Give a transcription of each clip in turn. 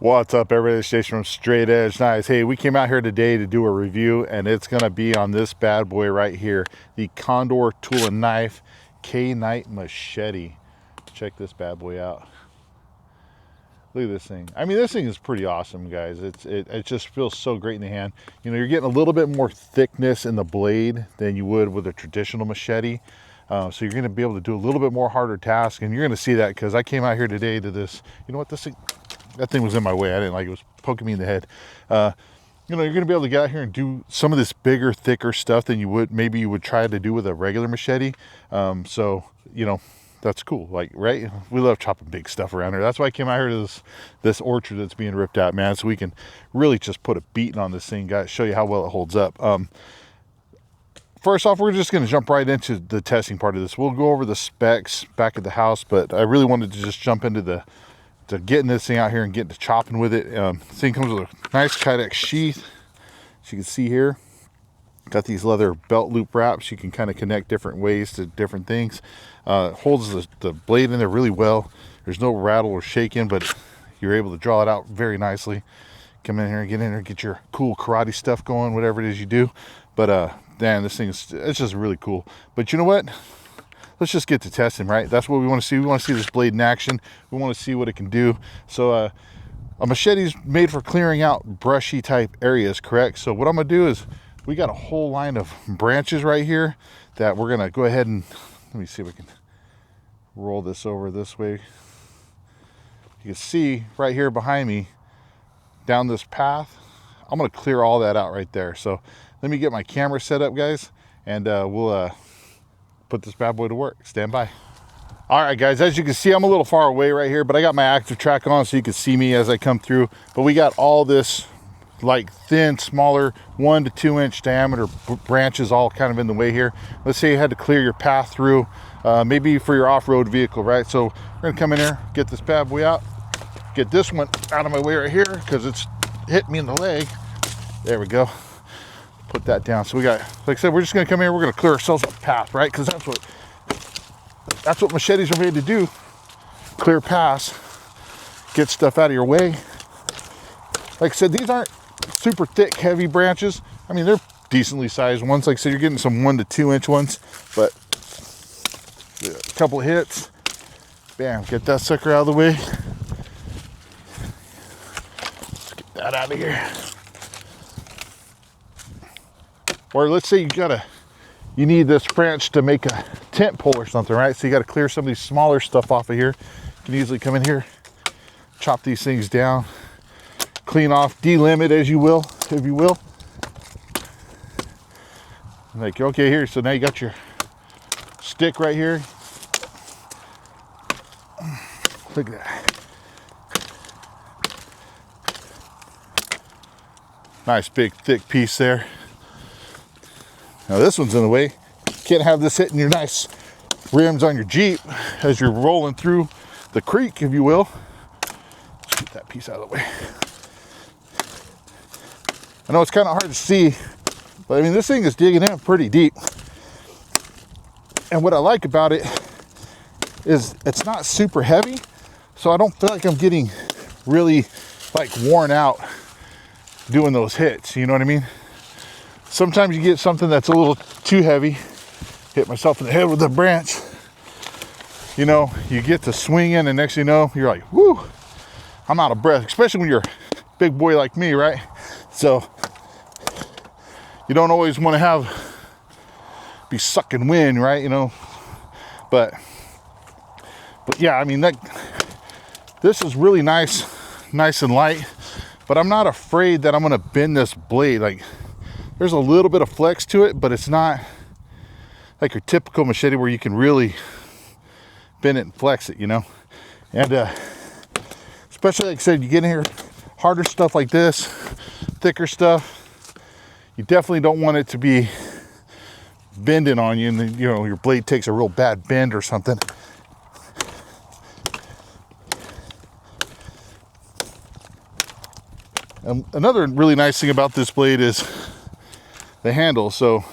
What's up, everybody? It's Jason from Straight Edge Knives. Hey, we came out here today to do a review, and it's going to be on this bad boy right here, the Condor tool and knife K-Night Machete. Check this bad boy out. Look at this thing. I mean, this thing is pretty awesome, guys. It just feels so great in the hand. You know, you're getting a little bit more thickness in the blade than you would with a traditional machete. So you're going to be able to do a little bit more harder task, and you're going to see that because I came out here today to this. You know what, this thing, that thing was in my way. I didn't like it. It was poking me in the head. You know, you're going to be able to get out here and do some of this bigger, thicker stuff than you would try to do with a regular machete. So, you know, that's cool. Like, right? We love chopping big stuff around here. That's why I came out here to this orchard that's being ripped out, man, so we can really just put a beating on this thing, guys, show you how well it holds up. First off, we're just going to jump right into the testing part of this. We'll go over the specs back at the house, but I really wanted to just jump into getting this thing out here and getting to chopping with it. This thing comes with a nice Kydex sheath, as you can see here. Got these leather belt loop wraps. You can kind of connect different ways to different things. Holds the blade in there really well. There's no rattle or shaking, but you're able to draw it out very nicely. Come in here and get your cool karate stuff going, whatever it is you do. But man, this thing it's just really cool. But you know what? Let's just get to testing, right? That's what we want to see. We want to see this blade in action. We want to see what it can do. So a machete is made for clearing out brushy type areas, correct? So what I'm going to do is we got a whole line of branches right here that we're going to go ahead and, let me see if we can roll this over this way. You can see right here behind me, down this path, I'm going to clear all that out right there. So let me get my camera set up, guys, and we'll put this bad boy to work. Stand by. All right, guys, as you can see, I'm a little far away right here, but I got my active track on so you can see me as I come through. But we got all this like thin, smaller 1 to 2 inch diameter branches all kind of in the way here. Let's say you had to clear your path through, maybe for your off-road vehicle, right? So we're gonna come in here, get this bad boy out, get this one out of my way right here because it's hit me in the leg. There we go. Put that down. So we got, like I said, we're just gonna come here, we're gonna clear ourselves a path, right? Because that's what machetes are made to do. Clear paths, get stuff out of your way. Like I said, these aren't super thick, heavy branches. I mean, they're decently sized ones. Like I said, you're getting some 1 to 2 inch ones, but a couple of hits, bam, get that sucker out of the way. Let's get that out of here. Or let's say you need this branch to make a tent pole or something, right? So you got to clear some of these smaller stuff off of here. You can easily come in here, chop these things down, clean off, delimit as you will, if you will. Like, okay, here, so now you got your stick right here. Look at that. Nice big thick piece there. Now this one's in the way. Can't have this hitting your nice rims on your Jeep as you're rolling through the creek, if you will. Let's get that piece out of the way. I know it's kind of hard to see, but I mean, this thing is digging in pretty deep. And what I like about it is it's not super heavy, so I don't feel like I'm getting really like worn out doing those hits, you know what I mean? Sometimes you get something that's a little too heavy. Hit myself in the head with the branch. You know, you get to swinging, and next thing you know, you're like, whoo, I'm out of breath, especially when you're a big boy like me, right? So you don't always want to be sucking wind, right? You know, but yeah, I mean, this is really nice and light, but I'm not afraid that I'm going to bend this blade. Like, there's a little bit of flex to it, but it's not like your typical machete where you can really bend it and flex it, you know? And especially, like I said, you get in here, harder stuff like this, thicker stuff, you definitely don't want it to be bending on you, and then, you know, your blade takes a real bad bend or something. Another really nice thing about this blade is the handle. So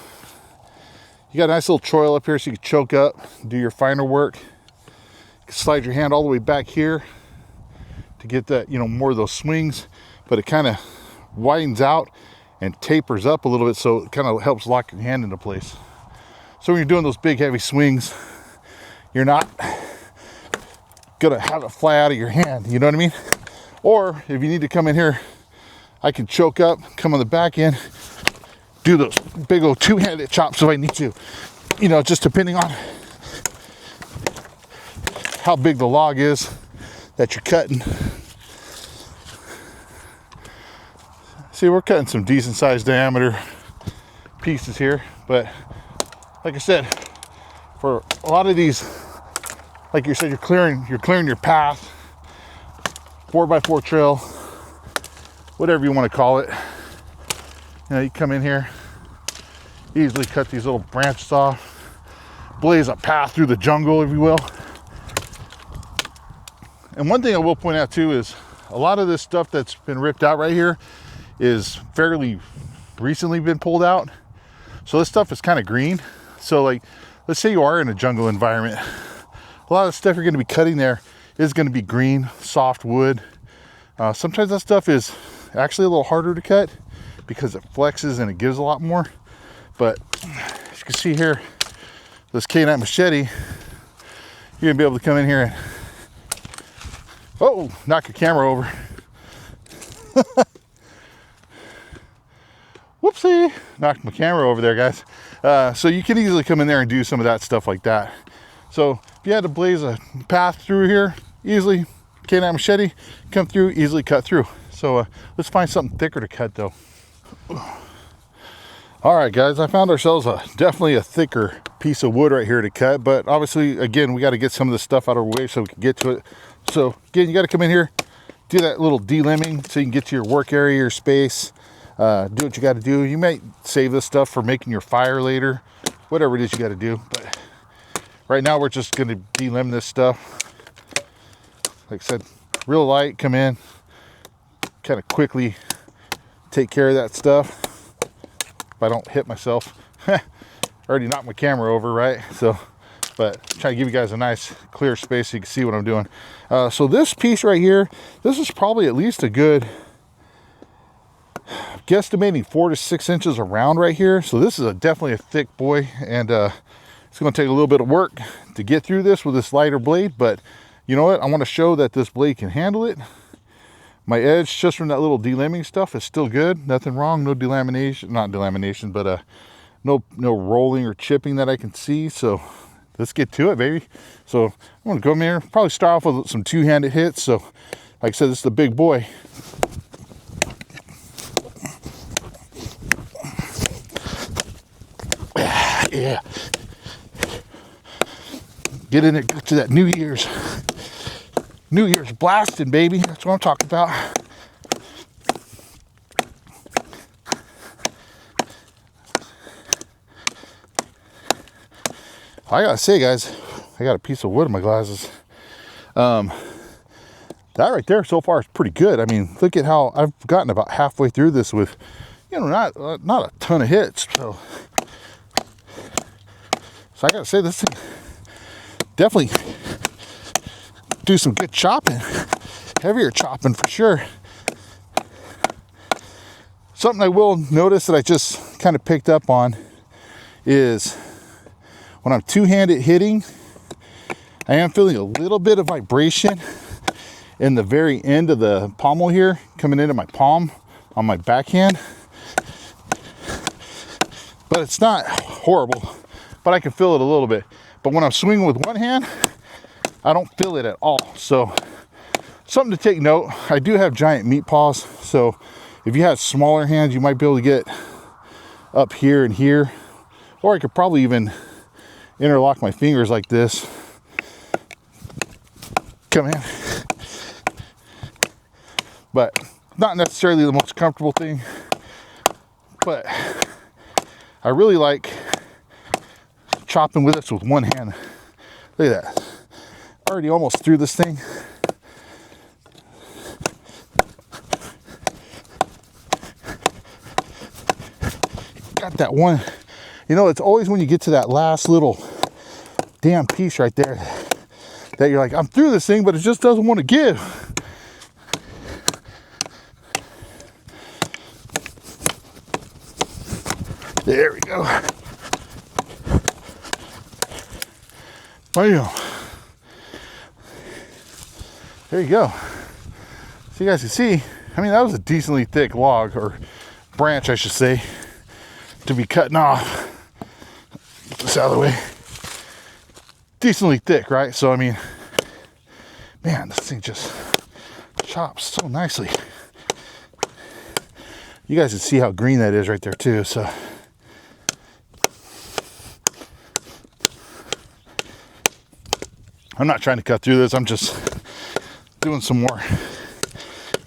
you got a nice little choil up here so you can choke up, do your finer work. You can slide your hand all the way back here, to get that, you know, more of those swings, but it kind of widens out and tapers up a little bit, so it kind of helps lock your hand into place. So when you're doing those big heavy swings, you're not gonna have it fly out of your hand, you know what I mean? Or if you need to come in here, I can choke up, come on the back end, do those big old two-handed chops if I need to, you know, just depending on how big the log is that you're cutting. See, we're cutting some decent sized diameter pieces here, but like I said, for a lot of these, like you said, you're clearing your path, 4x4 trail, whatever you want to call it. You know, you come in here, easily cut these little branches off, blaze a path through the jungle, if you will. And one thing I will point out too is a lot of this stuff that's been ripped out right here is fairly recently been pulled out. So this stuff is kind of green. So like, let's say you are in a jungle environment, a lot of the stuff you're going to be cutting there is going to be green, soft wood. Sometimes that stuff is actually a little harder to cut because it flexes and it gives a lot more. But as you can see here, this K-Night Machete, you're gonna be able to come in here and, oh, knock your camera over. Whoopsie, knocked my camera over there, guys. So you can easily come in there and do some of that stuff like that. So if you had to blaze a path through here, easily, K-Night Machete, come through, easily cut through. So let's find something thicker to cut though. All right, guys, I found ourselves definitely a thicker piece of wood right here to cut, but obviously, again, we got to get some of this stuff out of our way so we can get to it. So again, you got to come in here, do that little delimbing so you can get to your work area, your space, do what you got to do. You might save this stuff for making your fire later, whatever it is you got to do. But right now, we're just going to delimb this stuff. Like I said, real light, come in, kind of quickly take care of that stuff. If I don't hit myself. Already knocked my camera over, right? So, but try to give you guys a nice clear space so you can see what I'm doing. So this piece right here, this is probably at least a good, guesstimating 4 to 6 inches around right here. So this is definitely a thick boy, and it's going to take a little bit of work to get through this with this lighter blade. But you know what? I want to show that this blade can handle it. My edge, just from that little delimbing stuff, is still good. Nothing wrong. No delamination, not delamination, but no rolling or chipping that I can see. So let's get to it, baby. So I'm gonna go in here, probably start off with some two-handed hits. So like I said, this is the big boy. Yeah. Get in it, get to that New Year's blasting, baby. That's what I'm talking about. I gotta say, guys, I got a piece of wood in my glasses. That right there so far is pretty good. I mean, look at how I've gotten about halfway through this with, you know, not a ton of hits. So I gotta say, this thing definitely do some good chopping, heavier chopping for sure. Something I will notice that I just kind of picked up on is when I'm two-handed hitting, I am feeling a little bit of vibration in the very end of the pommel here, coming into my palm on my backhand. But it's not horrible, but I can feel it a little bit. But when I'm swinging with one hand, I don't feel it at all. So something to take note. I do have giant meat paws, so if you have smaller hands, you might be able to get up here and here, or I could probably even interlock my fingers like this. Come in. But not necessarily the most comfortable thing, but I really like chopping with this with one hand. Look at that. Already almost through this thing. Got that one. You know, it's always when you get to that last little damn piece right there that you're like, I'm through this thing, but it just doesn't want to give. There we go. Bam. There you go. So you guys can see, I mean, that was a decently thick log, or branch, I should say, to be cutting off. Get this out of the way. Decently thick, right? So, I mean, man, this thing just chops so nicely. You guys can see how green that is right there too, so. I'm not trying to cut through this, I'm just doing some more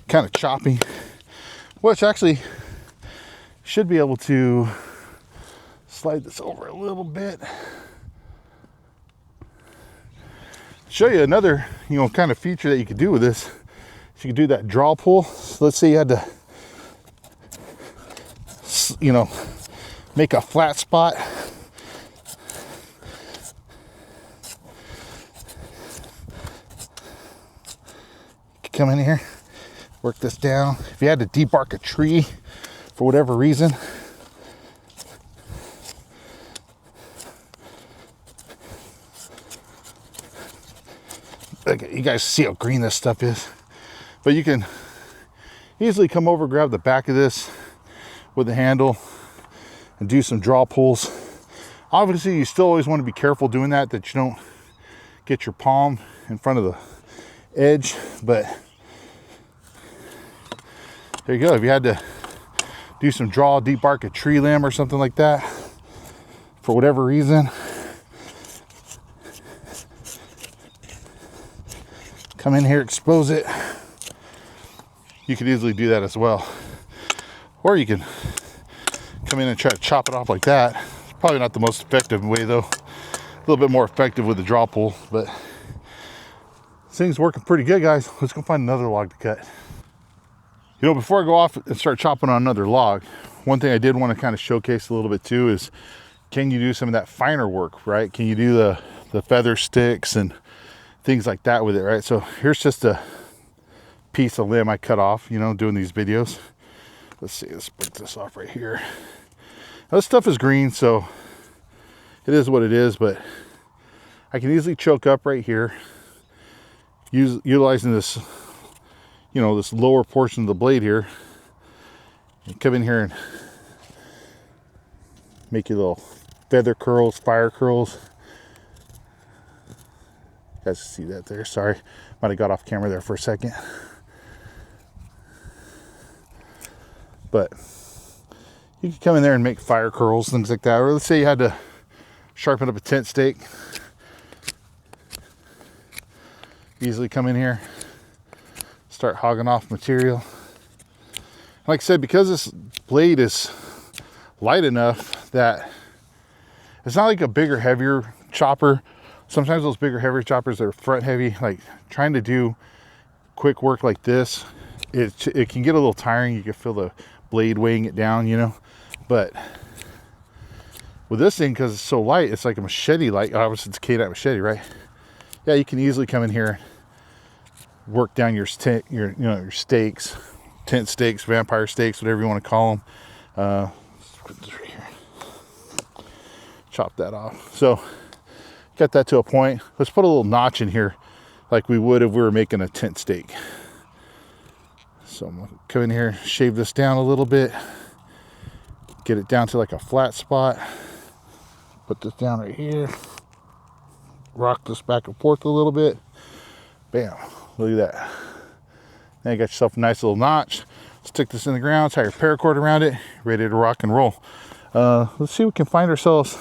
kind of chopping, which actually should be able to slide this over a little bit. Show you another, kind of feature that you could do with this. You could do that draw pull. So let's say you had to, make a flat spot. Come in here, work this down. If you had to debark a tree for whatever reason, okay, you guys see how green this stuff is, but you can easily come over, grab the back of this with the handle and do some draw pulls. Obviously, you still always want to be careful doing that you don't get your palm in front of the edge, but there you go. If you had to do some draw, debark a tree limb or something like that for whatever reason, come in here, expose it. You could easily do that as well, or you can come in and try to chop it off like that. It's probably not the most effective way though. A little bit more effective with the draw pull, but this thing's working pretty good, guys. Let's go find another log to cut. Before I go off and start chopping on another log, one thing I did want to kind of showcase a little bit too is, can you do some of that finer work, right? Can you do the feather sticks and things like that with it, right? So here's just a piece of limb I cut off, doing these videos. Let's see, let's break this off right here. Now, this stuff is green, so it is what it is, but I can easily choke up right here, utilizing this, this lower portion of the blade here, and come in here and make your little feather curls, fire curls. You guys see that there? Sorry, might have got off camera there for a second. But you can come in there and make fire curls, things like that. Or let's say you had to sharpen up a tent stake. Easily come in here, start hogging off material. Like I said, because this blade is light enough that it's not like a bigger, heavier chopper. Sometimes those bigger, heavier choppers are front heavy, like trying to do quick work like this, it can get a little tiring. You can feel the blade weighing it down, but with this thing, because it's so light, it's like a machete light. Obviously it's a K-Night Machete, right? Yeah, you can easily come in here, work down your stakes, tent stakes, vampire stakes, whatever you want to call them. Let's put this right here. Chop that off. So got that to a point. Let's put a little notch in here like we would if we were making a tent stake. So I'm gonna come in here, shave this down a little bit, get it down to like a flat spot. Put this down right here. Rock this back and forth a little bit. Bam, look at that. Now you got yourself a nice little notch. Stick this in the ground, tie your paracord around it, ready to rock and roll. Let's see if we can find ourselves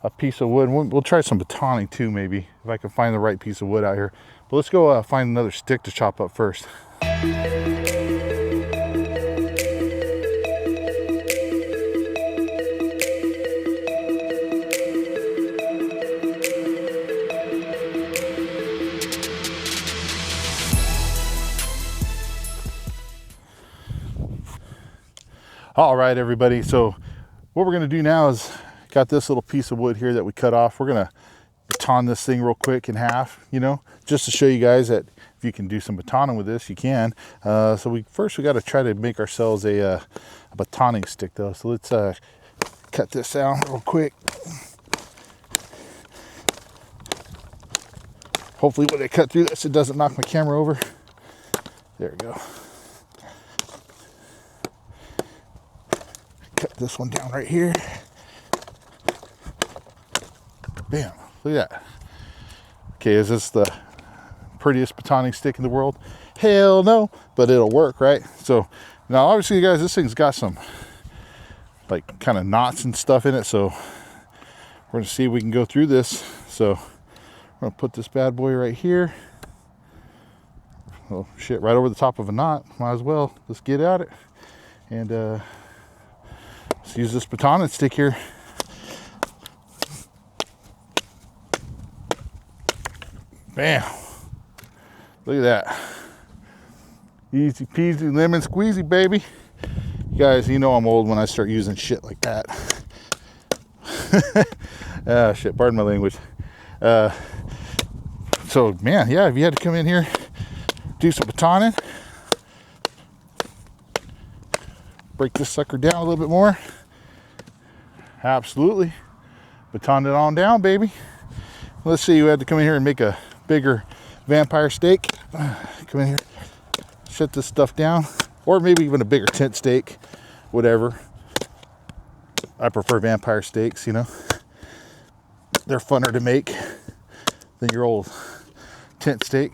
a piece of wood. We'll try some batoning too, maybe, if I can find the right piece of wood out here. But let's go find another stick to chop up first. All right, everybody. So what we're going to do now is, got this little piece of wood here that we cut off. We're going to baton this thing real quick in half, just to show you guys that if you can do some batoning with this, you can. So we got to try to make ourselves a batoning stick though. So let's cut this out real quick. Hopefully when I cut through this, it doesn't knock my camera over. There we go. Cut this one down right here. Bam, look at that. Okay, is this the prettiest batoning stick in the world? Hell no, but it'll work, right? So now obviously, you guys, this thing's got some like kind of knots and stuff in it, so we're gonna see if we can go through this. So I'm gonna put this bad boy right here. Oh shit, right over the top of a knot. Might as well let's get at it. And let's use this batoning stick here. Bam. Look at that. Easy peasy lemon squeezy, baby. You guys, you know I'm old when I start using shit like that. Ah, shit, pardon my language. So, man, yeah, if you had to come in here, do some batoning, break this sucker down a little bit more. Absolutely. Baton it on down, baby. Let's see, you had to come in here and make a bigger vampire steak. Come in here, shut this stuff down, or maybe even a bigger tent steak, whatever. I prefer vampire steaks, you know. They're funner to make than your old tent steak.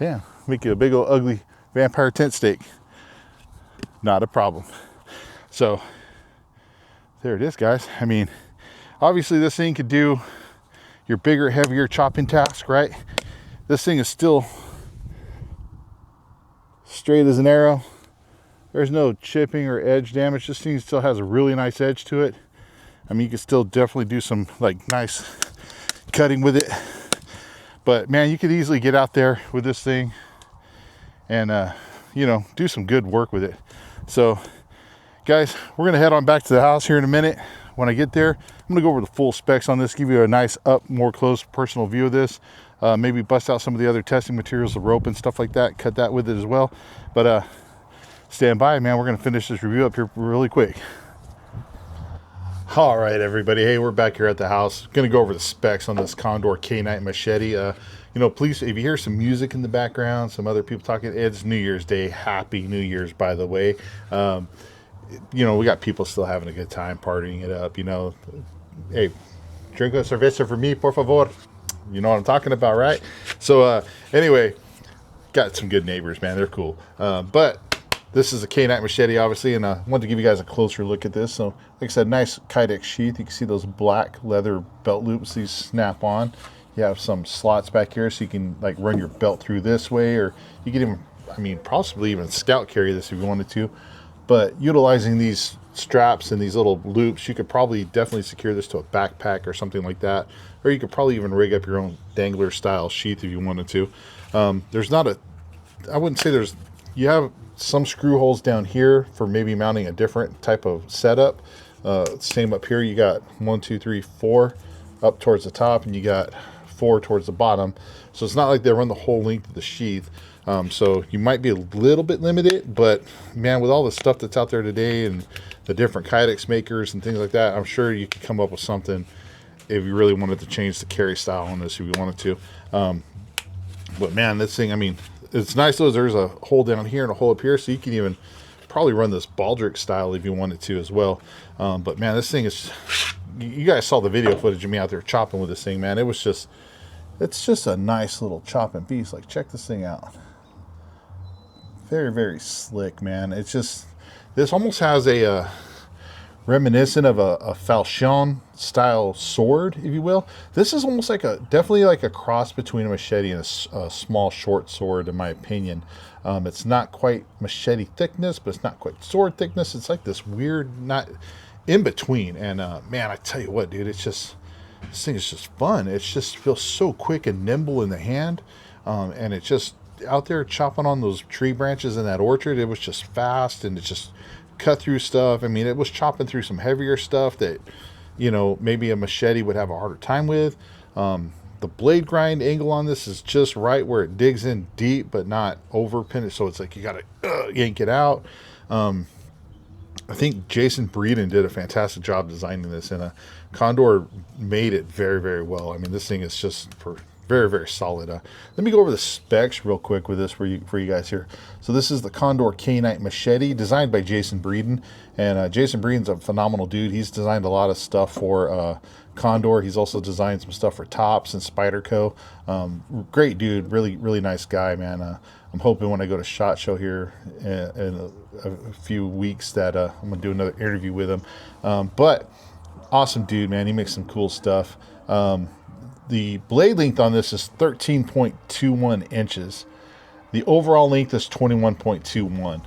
Yeah, make you a big old ugly vampire tent steak. Not a problem. So there it is, guys. I mean, obviously this thing could do your bigger, heavier chopping task, right? This thing is still straight as an arrow. There's no chipping or edge damage. This thing still has a really nice edge to it. I mean, you can still definitely do some like nice cutting with it. But man, you could easily get out there with this thing and, you know, do some good work with it. So guys, we're going to head on back to the house here in a minute. When I get there, I'm going to go over the full specs on this, give you a nice up, more close personal view of this. Maybe bust out some of the other testing materials, the rope and stuff like that, cut that with it as well. But stand by, man. We're going to finish this review up here really quick. All right, everybody. Hey, we're back here at the house. Going to go over the specs on this Condor K-Night Machete. You know, please, if you hear some music in the background, some other people talking, it's New Year's Day. Happy New Year's, by the way. You know, we got people still having a good time partying it up, you know. Hey, drink a cerveza for me, por favor. You know what I'm talking about, right? So, anyway, got some good neighbors, man. They're cool. But this is a K-Night Machete, obviously, and I wanted to give you guys a closer look at this. So, like I said, nice Kydex sheath. You can see those black leather belt loops. These snap on. You have some slots back here, so you can, like, run your belt through this way, or you can even, I mean, possibly even scout carry this if you wanted to. But utilizing these straps and these little loops, you could probably definitely secure this to a backpack or something like that. Or you could probably even rig up your own dangler style sheath if you wanted to. There's not a, I wouldn't say there's, you have some screw holes down here for maybe mounting a different type of setup. Same up here, you got 1, 2, 3, 4 up towards the top, and you got 4 towards the bottom. So it's not like they run the whole length of the sheath. So you might be a little bit limited, but man, with all the stuff that's out there today and the different Kydex makers and things like that, I'm sure you could come up with something if you really wanted to change the carry style on this if you wanted to. But man, this thing, I mean, it's nice though, there's a hole down here and a hole up here, so you can even probably run this baldric style if you wanted to as well. But man, this thing is, you guys saw the video footage of me out there chopping with this thing, man. It was just, it's just a nice little chopping piece. Like, check this thing out. Very, very slick, man. It's just, this almost has a reminiscent of a falchion style sword, if you will. This is almost like a, definitely like a cross between a machete and a small short sword, in my opinion. It's not quite machete thickness, but it's not quite sword thickness. It's like this weird, not in between. And man, I tell you what, dude, it's just, this thing is just fun. It just feels so quick and nimble in the hand. And it just, out there chopping on those tree branches in that orchard, it was just fast, and it just cut through stuff. I mean, it was chopping through some heavier stuff that you know, maybe a machete would have a harder time with. The blade grind angle on this is just right where it digs in deep, but not over penetrated. So it's like you got to yank it out. I think Jason Breeden did a fantastic job designing this, and Condor made it very, very well. I mean, this thing is just very, very solid. Let me go over the specs real quick with this for you guys here. So this is the Condor K-Night Machete, designed by Jason Breeden, and Jason Breeden's a phenomenal dude. He's designed a lot of stuff for Condor. He's also designed some stuff for Tops and Spyderco. Great dude, really, really nice guy, man. I'm hoping when I go to SHOT Show here in a few weeks that I'm gonna do another interview with him. But awesome dude, man. He makes some cool stuff. The blade length on this is 13.21 inches. The overall length is 21.21.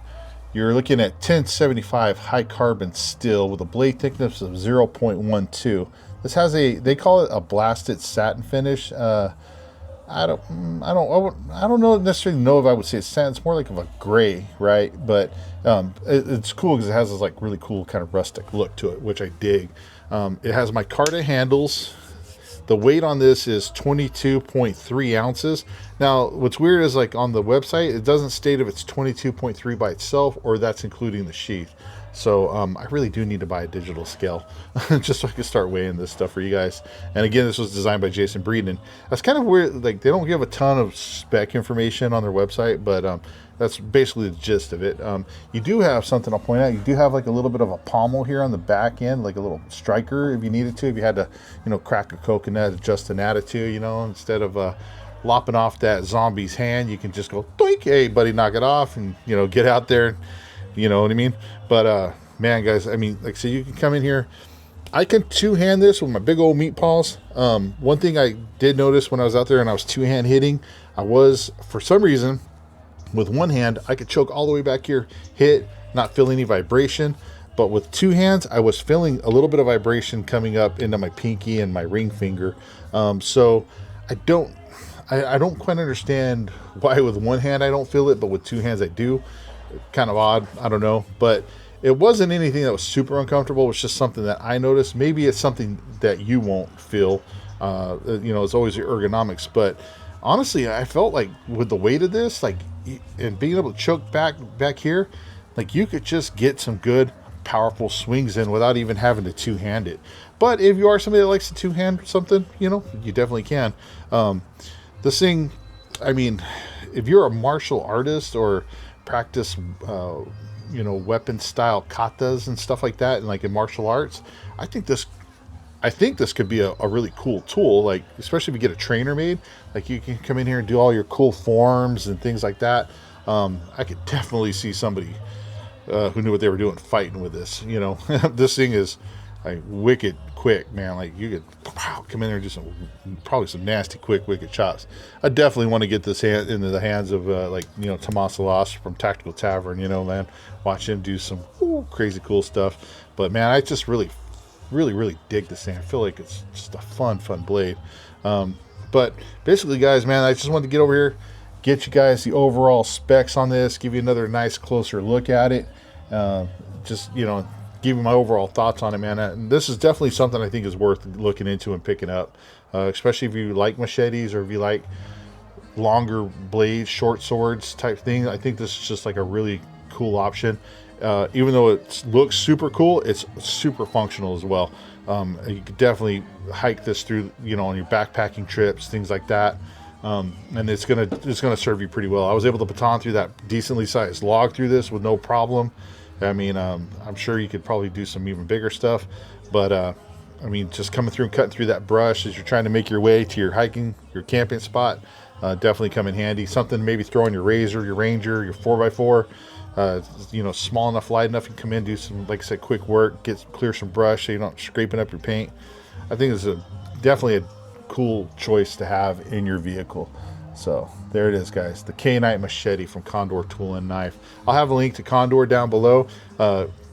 You're looking at 1075 high carbon steel with a blade thickness of 0.12. This has they call it a blasted satin finish. I don't necessarily know if I would say it's satin. It's more like of a gray, right? But it's cool because it has this like really cool kind of rustic look to it, which I dig. It has micarta handles. The weight on this is 22.3 ounces. Now, what's weird is like on the website, it doesn't state if it's 22.3 by itself or that's including the sheath. So I really do need to buy a digital scale just so I can start weighing this stuff for you guys. And again, this was designed by Jason Breeden. That's kind of weird. Like they don't give a ton of spec information on their website, but that's basically the gist of it. You do have something I'll point out. You do have like a little bit of a pommel here on the back end, like a little striker if you needed to. If you had to, you know, crack a coconut, adjust an attitude, you know, instead of lopping off that zombie's hand, you can just go, doink, hey, buddy, knock it off and, you know, get out there. You know what I mean? But man, guys, I mean, like, so you can come in here. I can two-hand this with my big old meat paws. One thing I did notice when I was out there and I was two-hand hitting, I was, for some reason, with one hand, I could choke all the way back here, hit, not feel any vibration. But with two hands, I was feeling a little bit of vibration coming up into my pinky and my ring finger. So I don't quite understand why with one hand I don't feel it, but with two hands I do. Kind of odd, I don't know, but it wasn't anything that was super uncomfortable. It was just something that I noticed. Maybe it's something that you won't feel. You know, it's always your ergonomics, but honestly, I felt like with the weight of this, like, and being able to choke back here, like you could just get some good, powerful swings in without even having to two-hand it. But if you are somebody that likes to two-hand something, you know, you definitely can. This thing, I mean, if you're a martial artist or practice you know, weapon style katas and stuff like that, and like in martial arts, I think this could be a really cool tool, like especially if you get a trainer made. Like you can come in here and do all your cool forms and things like that. I could definitely see somebody who knew what they were doing fighting with this, you know. This thing is like wicked quick, man. Like you could come in there and do probably some nasty quick wicked chops. I definitely want to get this into the hands of like, you know, Tomas Alas from Tactical Tavern, you know, man. Watch him do some crazy cool stuff. But man, I just really dig this thing. I feel like it's just a fun blade. But basically, guys, man, I just wanted to get over here, get you guys the overall specs on this, give you another nice closer look at it. Just, you know, give you my overall thoughts on it, man. And this is definitely something I think is worth looking into and picking up, especially if you like machetes or if you like longer blades, short swords type thing. I think this is just like a really cool option. Even though it looks super cool, it's super functional as well. You could definitely hike this through, you know, on your backpacking trips, things like that. And it's gonna serve you pretty well. I was able to baton through that decently sized log through this with no problem. I mean, I'm sure you could probably do some even bigger stuff, but I mean, just coming through and cutting through that brush as you're trying to make your way to your hiking, your camping spot, definitely come in handy. Something maybe throw in your Razor, your Ranger, your 4x4, you know, small enough, light enough, you can come in, do some, like I said, quick work, clear some brush so you're not scraping up your paint. I think it's definitely a cool choice to have in your vehicle. So there it is, guys, the K-Night Machete from Condor Tool and Knife. I'll have a link to Condor down below,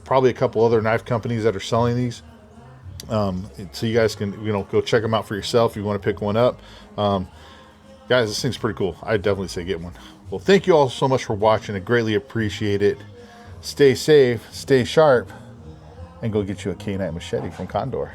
probably a couple other knife companies that are selling these, so you guys can, you know, go check them out for yourself if you want to pick one up. Guys, this thing's pretty cool. I'd definitely say get one. Well, thank you all so much for watching. I greatly appreciate it. Stay safe, stay sharp, and go get you a K-Night Machete from Condor.